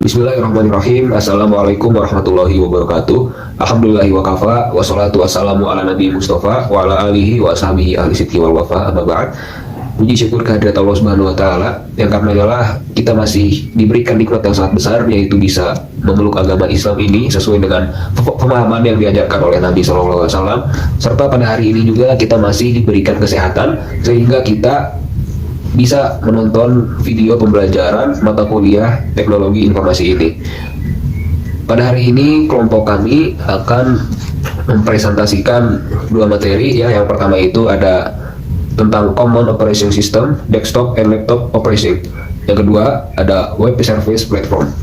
Bismillahirrahmanirrahim. Assalamualaikum warahmatullahi wabarakatuh. Alhamdulillahi wa kafa. Wassalatu wassalamu ala nabi Mustafa wa ala alihi wa sahbihi ahli sidqi wal wafa. Amma ba'd. Puji syukur kehadirat Allah Subhanahu wa taala yang karenanya kita masih diberikan nikmat yang sangat besar, yaitu bisa memeluk agama Islam ini sesuai dengan pemahaman yang diajarkan oleh Nabi SAW. Serta pada hari ini juga kita masih diberikan kesehatan sehingga kita bisa menonton video pembelajaran mata kuliah teknologi informasi ini. Pada hari ini kelompok kami akan mempresentasikan dua materi ya. Yang pertama itu ada tentang Common Operation System, Desktop and Laptop Operation. Yang kedua ada Web Service Platform.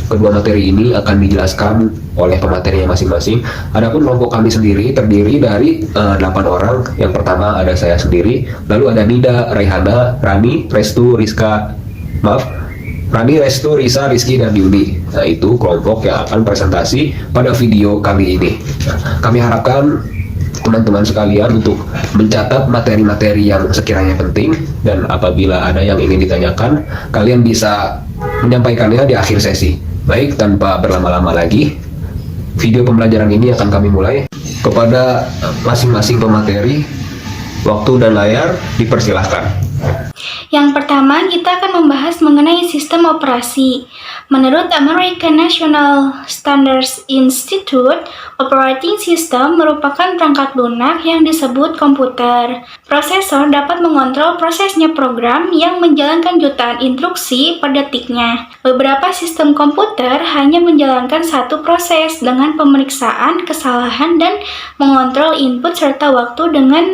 Kedua materi ini akan dijelaskan oleh pematerinya masing-masing. Adapun kelompok kami sendiri terdiri dari 8 orang. Yang pertama ada saya sendiri, lalu ada Nida, Raihana, Rani, Restu, Risa, Rizky, dan Yudi. Nah, itu kelompok yang akan presentasi pada video kali ini. Kami harapkan teman-teman sekalian untuk mencatat materi-materi yang sekiranya penting, dan apabila ada yang ingin ditanyakan, kalian bisa menyampaikannya di akhir sesi. Baik, tanpa berlama-lama lagi, video pembelajaran ini akan kami mulai. Kepada masing-masing pemateri, waktu dan layar dipersilahkan. Yang pertama, kita akan membahas mengenai sistem operasi. Menurut American National Standards Institute, operating system merupakan perangkat lunak yang disebut komputer. Prosesor dapat mengontrol prosesnya program yang menjalankan jutaan instruksi per detiknya. Beberapa sistem komputer hanya menjalankan satu proses dengan pemeriksaan kesalahan dan mengontrol input serta waktu dengan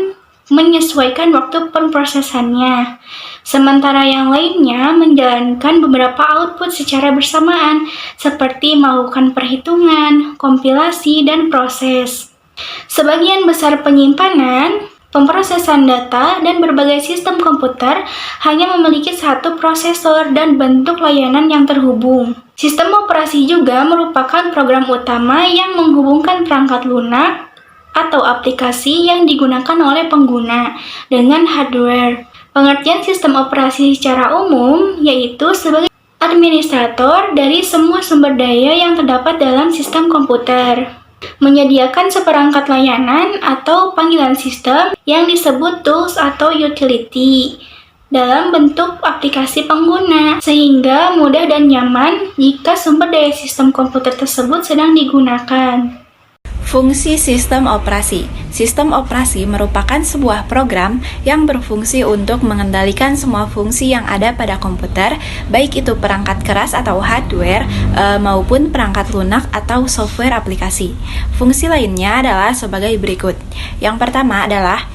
menyesuaikan waktu pemrosesannya. Sementara yang lainnya menjalankan beberapa output secara bersamaan, seperti melakukan perhitungan, kompilasi, dan proses. Sebagian besar penyimpanan, pemrosesan data, dan berbagai sistem komputer hanya memiliki satu prosesor dan bentuk layanan yang terhubung. Sistem operasi juga merupakan program utama yang menghubungkan perangkat lunak atau aplikasi yang digunakan oleh pengguna dengan hardware. Pengertian sistem operasi secara umum yaitu sebagai administrator dari semua sumber daya yang terdapat dalam sistem komputer, menyediakan seperangkat layanan atau panggilan sistem yang disebut tools atau utility dalam bentuk aplikasi pengguna, sehingga mudah dan nyaman jika sumber daya sistem komputer tersebut sedang digunakan. Fungsi sistem operasi. Sistem operasi merupakan sebuah program yang berfungsi untuk mengendalikan semua fungsi yang ada pada komputer, baik itu perangkat keras atau hardware maupun perangkat lunak atau software aplikasi. Fungsi lainnya adalah sebagai berikut. Yang pertama adalah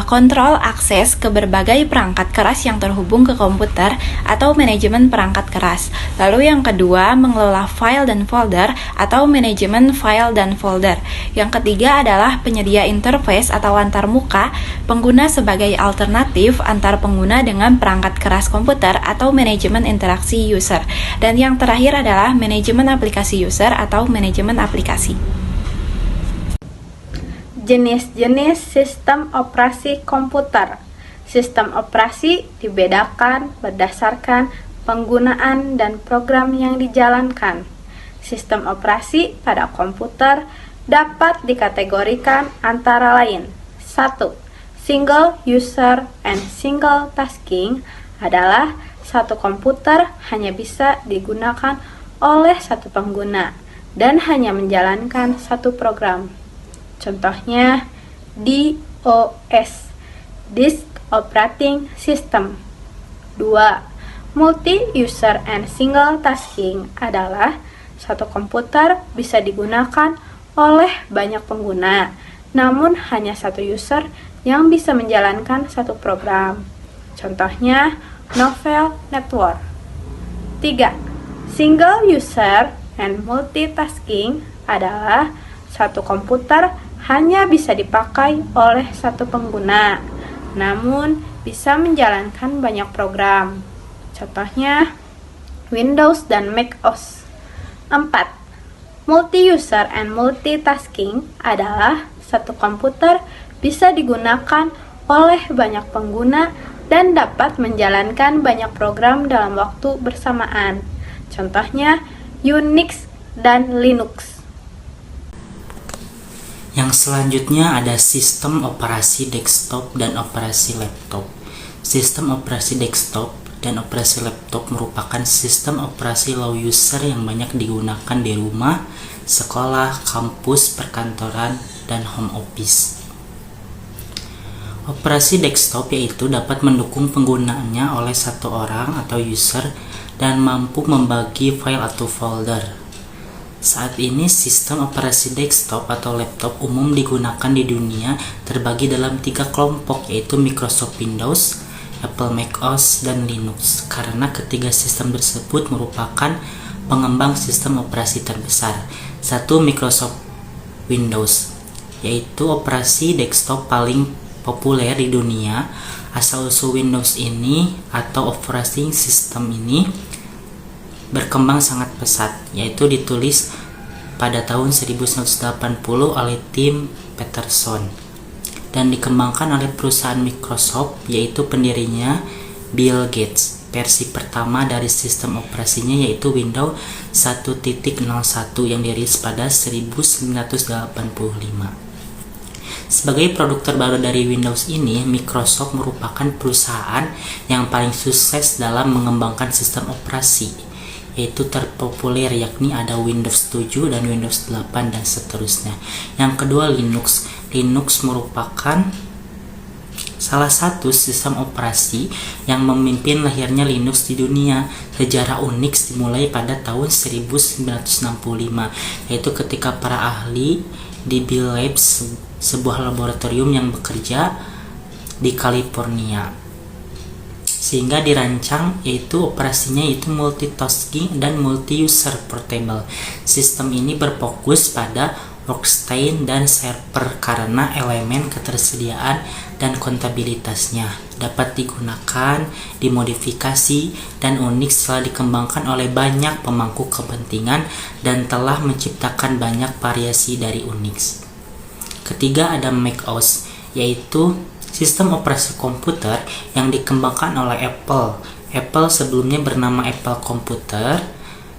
kontrol akses ke berbagai perangkat keras yang terhubung ke komputer atau manajemen perangkat keras. Lalu yang kedua, mengelola file dan folder atau manajemen file dan folder. Yang ketiga adalah penyedia interface atau antarmuka pengguna sebagai alternatif antar pengguna dengan perangkat keras komputer atau manajemen interaksi user. Dan yang terakhir adalah manajemen aplikasi user atau manajemen aplikasi. Jenis-jenis sistem operasi komputer. Sistem operasi dibedakan berdasarkan penggunaan dan program yang dijalankan. Sistem operasi pada komputer dapat dikategorikan antara lain. 1. Single user and single tasking adalah satu komputer hanya bisa digunakan oleh satu pengguna dan hanya menjalankan satu program. Contohnya DOS, Disk Operating System. 2. Multi-user and single tasking adalah satu komputer bisa digunakan oleh banyak pengguna, namun hanya satu user yang bisa menjalankan satu program. Contohnya Novell Network. 3. Single user and multitasking adalah satu komputer hanya bisa dipakai oleh satu pengguna, namun bisa menjalankan banyak program. Contohnya Windows dan Mac OS. 4. Multi-user and multitasking adalah satu komputer bisa digunakan oleh banyak pengguna dan dapat menjalankan banyak program dalam waktu bersamaan. Contohnya Unix dan Linux. Yang selanjutnya ada sistem operasi desktop dan operasi laptop. Sistem operasi desktop dan operasi laptop merupakan sistem operasi low user yang banyak digunakan di rumah, sekolah, kampus, perkantoran, dan home office. Operasi desktop yaitu dapat mendukung penggunaannya oleh satu orang atau user dan mampu membagi file atau folder. Saat ini sistem operasi desktop atau laptop umum digunakan di dunia terbagi dalam 3 kelompok, yaitu Microsoft Windows, Apple macOS, dan Linux, karena ketiga sistem tersebut merupakan pengembang sistem operasi terbesar. 1. Microsoft Windows, yaitu operasi desktop paling populer di dunia. Asal-usul Windows ini atau operating system ini berkembang sangat pesat, yaitu ditulis pada tahun 1980 oleh Tim Peterson dan dikembangkan oleh perusahaan Microsoft, yaitu pendirinya Bill Gates. Versi pertama dari sistem operasinya yaitu Windows 1.01 yang dirilis pada 1985. Sebagai produk terbaru dari Windows ini, Microsoft merupakan perusahaan yang paling sukses dalam mengembangkan sistem operasi, yaitu terpopuler yakni ada Windows 7 dan Windows 8 dan seterusnya. Yang kedua Linux. Linux merupakan salah satu sistem operasi yang memimpin lahirnya Linux di dunia. Sejarah Unix dimulai pada tahun 1965, yaitu ketika para ahli di Bell Labs, sebuah laboratorium yang bekerja di California, sehingga dirancang yaitu operasinya yaitu multitasking dan multi-user portable. Sistem ini berfokus pada workstation dan server karena elemen ketersediaan dan kontabilitasnya dapat digunakan, dimodifikasi, dan Unix telah dikembangkan oleh banyak pemangku kepentingan dan telah menciptakan banyak variasi dari Unix. Ketiga ada macOS, yaitu sistem operasi komputer yang dikembangkan oleh Apple. Apple sebelumnya bernama Apple Computer,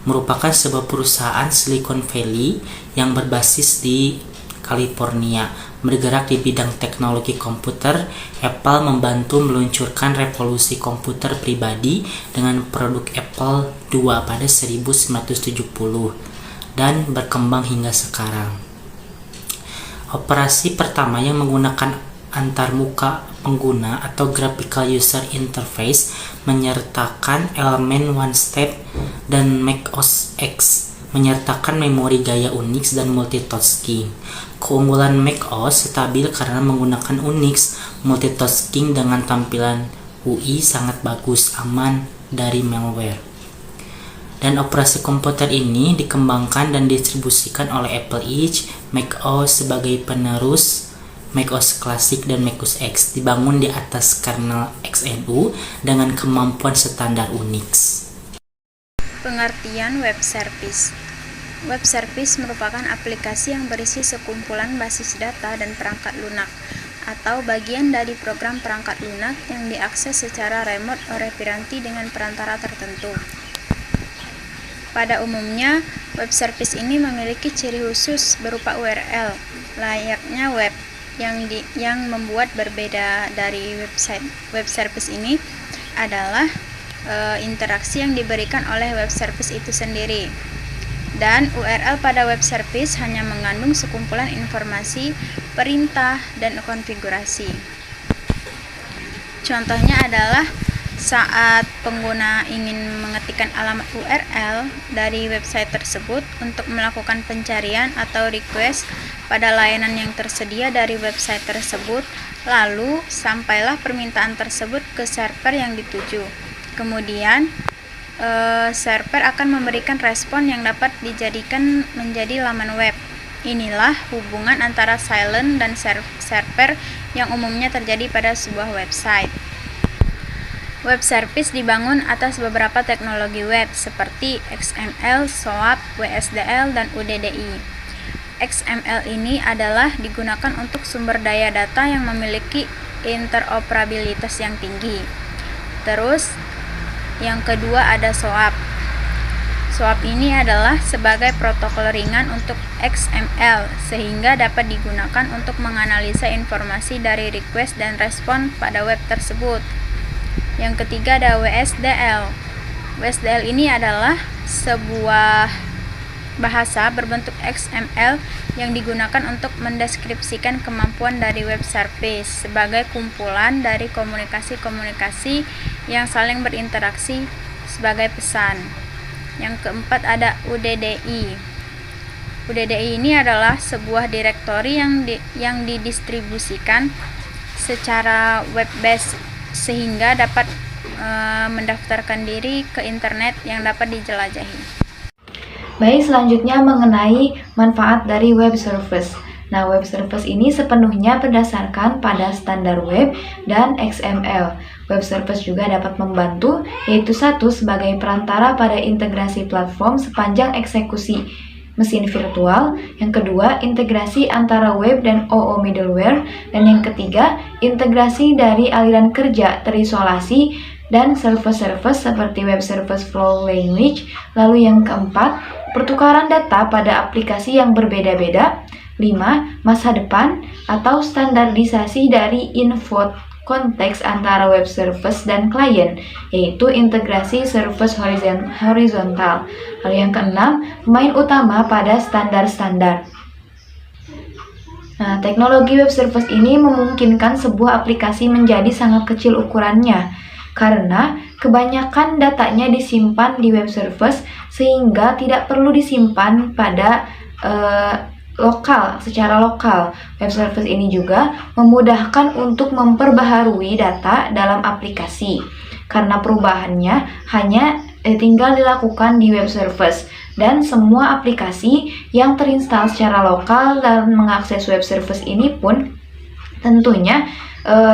merupakan sebuah perusahaan Silicon Valley yang berbasis di California. Bergerak di bidang teknologi komputer, Apple membantu meluncurkan revolusi komputer pribadi dengan produk Apple II pada 1970 dan berkembang hingga sekarang. Operasi pertama yang menggunakan antarmuka pengguna atau graphical user interface menyertakan elemen one step, dan macOS X menyertakan memori gaya Unix dan multitasking. Keunggulan macOS stabil karena menggunakan Unix. Multitasking dengan tampilan UI sangat bagus, aman dari malware. Dan operasi komputer ini dikembangkan dan didistribusikan oleh Apple Inc. macOS sebagai penerus macOS Classic dan macOS X dibangun di atas kernel XNU dengan kemampuan standar Unix. Pengertian web service. Web service merupakan aplikasi yang berisi sekumpulan basis data dan perangkat lunak atau bagian dari program perangkat lunak yang diakses secara remote oleh piranti dengan perantara tertentu. Pada umumnya, web service ini memiliki ciri khusus berupa URL, layaknya web, yang membuat berbeda dari website. Web service ini adalah interaksi yang diberikan oleh web service itu sendiri. Dan URL pada web service hanya mengandung sekumpulan informasi, perintah, dan konfigurasi. Contohnya adalah saat pengguna ingin mengetikkan alamat URL dari website tersebut untuk melakukan pencarian atau request pada layanan yang tersedia dari website tersebut, lalu sampailah permintaan tersebut ke server yang dituju. Kemudian server akan memberikan respon yang dapat dijadikan menjadi laman web. Inilah hubungan antara client dan server yang umumnya terjadi pada sebuah website. Web service dibangun atas beberapa teknologi web seperti XML, SOAP, WSDL, dan UDDI. XML ini adalah digunakan untuk sumber daya data yang memiliki interoperabilitas yang tinggi. Terus, yang kedua ada SOAP. SOAP ini adalah sebagai protokol ringan untuk XML sehingga dapat digunakan untuk menganalisa informasi dari request dan respon pada web tersebut. Yang ketiga ada WSDL. WSDL ini adalah sebuah bahasa berbentuk XML yang digunakan untuk mendeskripsikan kemampuan dari web service sebagai kumpulan dari komunikasi-komunikasi yang saling berinteraksi sebagai pesan. Yang keempat ada UDDI. UDDI ini adalah sebuah direktori yang didistribusikan secara web based sehingga dapat mendaftarkan diri ke internet yang dapat dijelajahi. Baik, selanjutnya mengenai manfaat dari web service. Nah, web service ini sepenuhnya berdasarkan pada standar web dan XML. Web service juga dapat membantu, yaitu satu, sebagai perantara pada integrasi platform sepanjang eksekusi mesin virtual, yang kedua, integrasi antara web dan OO middleware, dan yang ketiga, integrasi dari aliran kerja terisolasi dan service-service seperti web service flow language. Lalu yang keempat, pertukaran data pada aplikasi yang berbeda-beda. 5. Masa depan atau standarisasi dari info konteks antara web service dan klien, yaitu integrasi service horizontal. Lalu yang keenam, pemain utama pada standar-standar. Nah, teknologi web service ini memungkinkan sebuah aplikasi menjadi sangat kecil ukurannya, karena kebanyakan datanya disimpan di web service sehingga tidak perlu disimpan pada secara lokal. Web service ini juga memudahkan untuk memperbaharui data dalam aplikasi karena perubahannya hanya tinggal dilakukan di web service, dan semua aplikasi yang terinstal secara lokal dan mengakses web service ini pun tentunya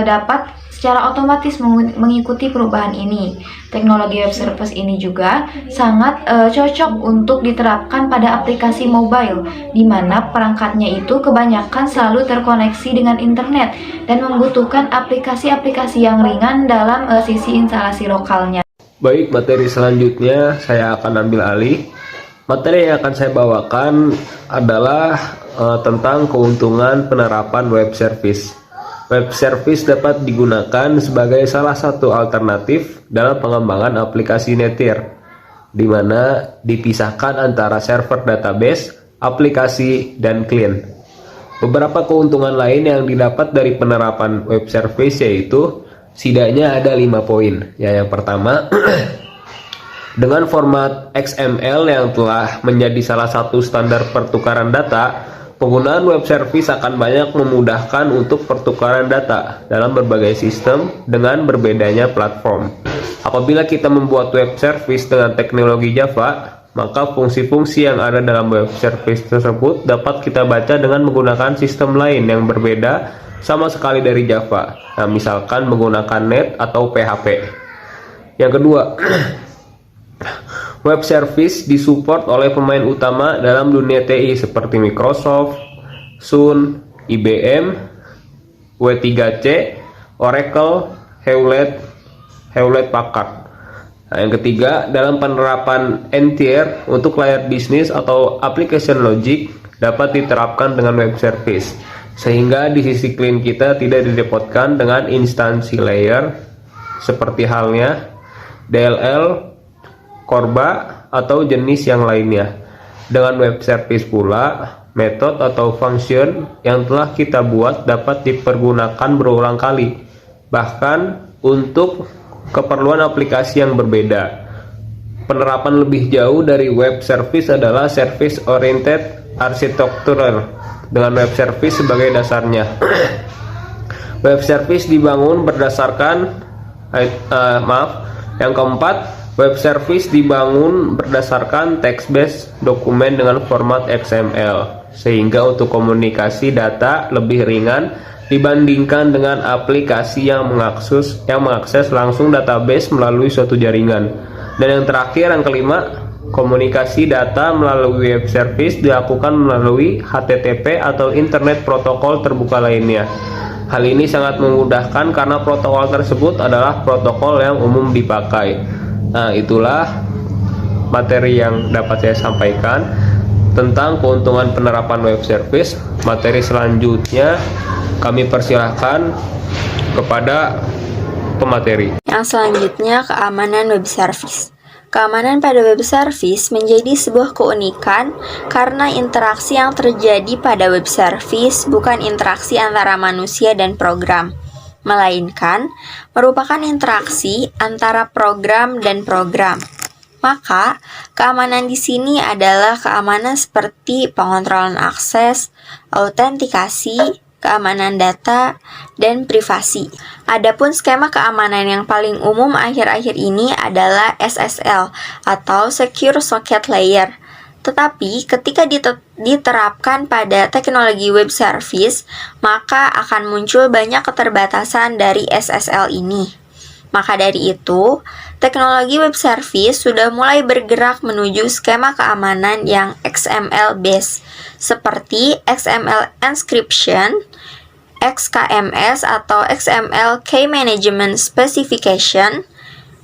dapat secara otomatis mengikuti perubahan ini. Teknologi web service ini juga sangat cocok untuk diterapkan pada aplikasi mobile, di mana perangkatnya itu kebanyakan selalu terkoneksi dengan internet dan membutuhkan aplikasi-aplikasi yang ringan dalam sisi instalasi lokalnya. Baik, materi selanjutnya saya akan ambil alih. Materi yang akan saya bawakan adalah tentang keuntungan penerapan web service. Web service dapat digunakan sebagai salah satu alternatif dalam pengembangan aplikasi netir, di mana dipisahkan antara server database, aplikasi, dan klien. Beberapa keuntungan lain yang didapat dari penerapan web service yaitu setidaknya ada 5 poin. Yang pertama, dengan format XML yang telah menjadi salah satu standar pertukaran data, penggunaan web service akan banyak memudahkan untuk pertukaran data dalam berbagai sistem dengan berbedanya platform. Apabila kita membuat web service dengan teknologi Java, maka fungsi-fungsi yang ada dalam web service tersebut dapat kita baca dengan menggunakan sistem lain yang berbeda sama sekali dari Java. Nah, misalkan menggunakan Net atau PHP. Yang kedua, web service disupport oleh pemain utama dalam dunia TI seperti Microsoft, Sun, IBM, W3C, Oracle, Hewlett Packard. Nah, yang ketiga, dalam penerapan NTR untuk layar bisnis atau application logic dapat diterapkan dengan web service, sehingga di sisi klien kita tidak direpotkan dengan instansi layer seperti halnya DLL, Korba, atau jenis yang lainnya. Dengan web service pula, metode atau function yang telah kita buat dapat dipergunakan berulang kali, bahkan untuk keperluan aplikasi yang berbeda. Penerapan lebih jauh dari web service adalah service oriented architecture dengan web service sebagai dasarnya. Web service dibangun berdasarkan yang keempat, web service dibangun berdasarkan text-based dokumen dengan format XML, sehingga untuk komunikasi data lebih ringan dibandingkan dengan aplikasi yang mengakses langsung database melalui suatu jaringan. Dan yang terakhir, yang kelima, komunikasi data melalui web service dilakukan melalui HTTP atau Internet Protokol terbuka lainnya. Hal ini sangat memudahkan karena protokol tersebut adalah protokol yang umum dipakai. Nah, itulah materi yang dapat saya sampaikan tentang keuntungan penerapan web service. Materi selanjutnya kami persilahkan kepada pemateri. Yang selanjutnya, keamanan web service. Keamanan pada web service menjadi sebuah keunikan karena interaksi yang terjadi pada web service bukan interaksi antara manusia dan program, melainkan merupakan interaksi antara program dan program. Maka, keamanan di sini adalah keamanan seperti pengontrolan akses, autentikasi, keamanan data, dan privasi. Adapun skema keamanan yang paling umum akhir-akhir ini adalah SSL atau Secure Socket Layer. Tetapi ketika diterapkan pada teknologi web service, maka akan muncul banyak keterbatasan dari SSL ini. Maka dari itu, teknologi web service sudah mulai bergerak menuju skema keamanan yang XML-based, seperti XML Encryption, XKMS atau XML Key Management Specification,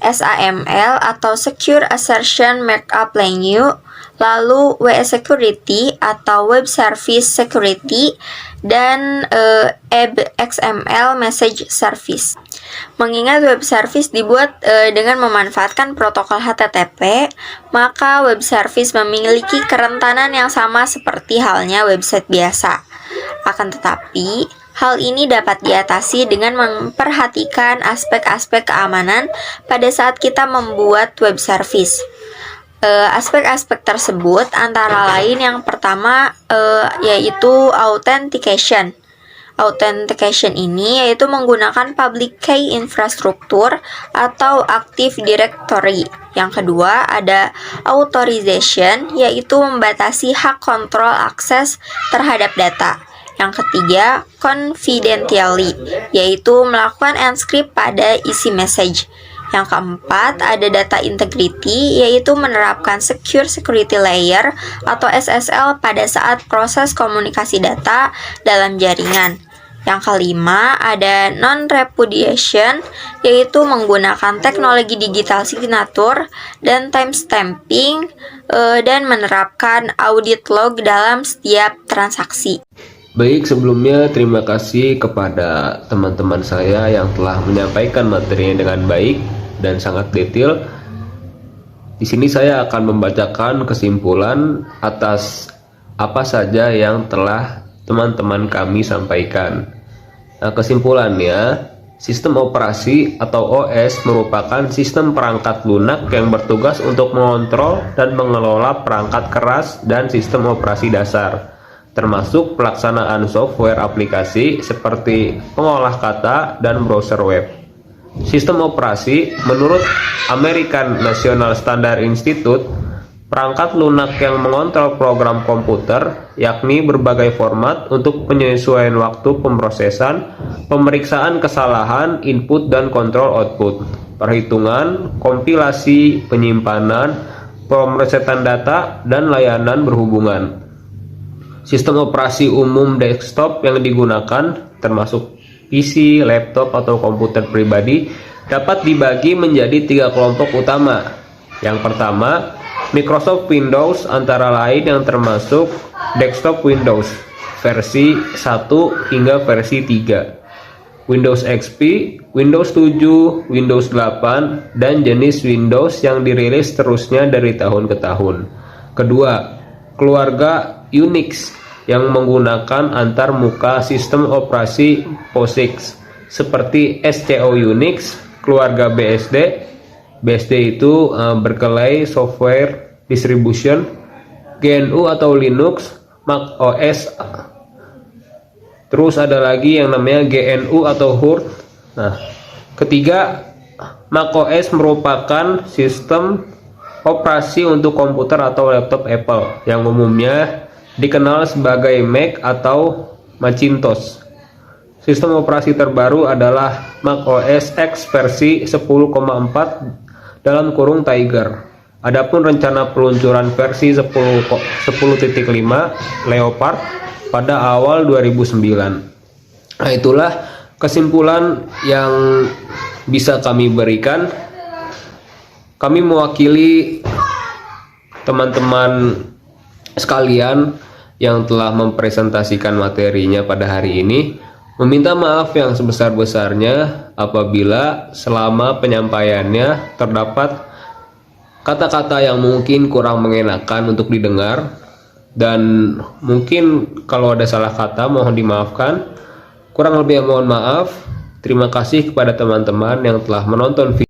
SAML atau Secure Assertion Markup Language, lalu WS Security atau Web Service Security, dan XML Message Service. Mengingat web service dibuat dengan memanfaatkan protokol HTTP, maka web service memiliki kerentanan yang sama seperti halnya website biasa. Akan tetapi, hal ini dapat diatasi dengan memperhatikan aspek-aspek keamanan pada saat kita membuat web service. Aspek-aspek tersebut antara lain yang pertama yaitu authentication. Authentication ini yaitu menggunakan public key infrastruktur atau Active Directory. Yang kedua ada authorization, yaitu membatasi hak kontrol akses terhadap data. Yang ketiga, confidentiality, yaitu melakukan encrypt pada isi message. Yang keempat, ada data integrity, yaitu menerapkan secure security layer atau SSL pada saat proses komunikasi data dalam jaringan. Yang kelima, ada non-repudiation, yaitu menggunakan teknologi digital signature dan timestamping, dan menerapkan audit log dalam setiap transaksi. Baik, sebelumnya terima kasih kepada teman-teman saya yang telah menyampaikan materinya dengan baik dan sangat detail. Di sini saya akan membacakan kesimpulan atas apa saja yang telah teman-teman kami sampaikan. Nah, kesimpulannya, sistem operasi atau OS merupakan sistem perangkat lunak yang bertugas untuk mengontrol dan mengelola perangkat keras dan sistem operasi dasar, termasuk pelaksanaan software aplikasi seperti pengolah kata dan browser web. Sistem operasi menurut American National Standard Institute, perangkat lunak yang mengontrol program komputer, yakni berbagai format untuk penyesuaian waktu pemrosesan, pemeriksaan kesalahan input dan kontrol output, perhitungan, kompilasi, penyimpanan, pemrosesan data, dan layanan berhubungan. Sistem operasi umum desktop yang digunakan, termasuk PC, laptop, atau komputer pribadi, dapat dibagi menjadi 3 kelompok utama. Yang pertama, Microsoft Windows antara lain yang termasuk desktop Windows versi 1 hingga versi 3, Windows XP, Windows 7, Windows 8, dan jenis Windows yang dirilis terusnya dari tahun ke tahun. Kedua, keluarga Unix yang menggunakan antar muka sistem operasi POSIX seperti SCO Unix, keluarga BSD. BSD itu berkelai software distribution, GNU atau Linux, Mac OS. Terus ada lagi yang namanya GNU atau HURT. Nah, ketiga, Mac OS merupakan sistem operasi untuk komputer atau laptop Apple yang umumnya dikenal sebagai Mac atau Macintosh. Sistem operasi terbaru adalah Mac OS X versi 10,4 dalam kurung Tiger. Adapun rencana peluncuran versi 10.5 Leopard pada awal 2009. Nah, itulah kesimpulan yang bisa kami berikan. Kami mewakili teman-teman sekalian yang telah mempresentasikan materinya pada hari ini, meminta maaf yang sebesar-besarnya apabila selama penyampaiannya terdapat kata-kata yang mungkin kurang mengenakan untuk didengar, dan mungkin kalau ada salah kata mohon dimaafkan. Kurang lebih mohon maaf. Terima kasih kepada teman-teman yang telah menonton video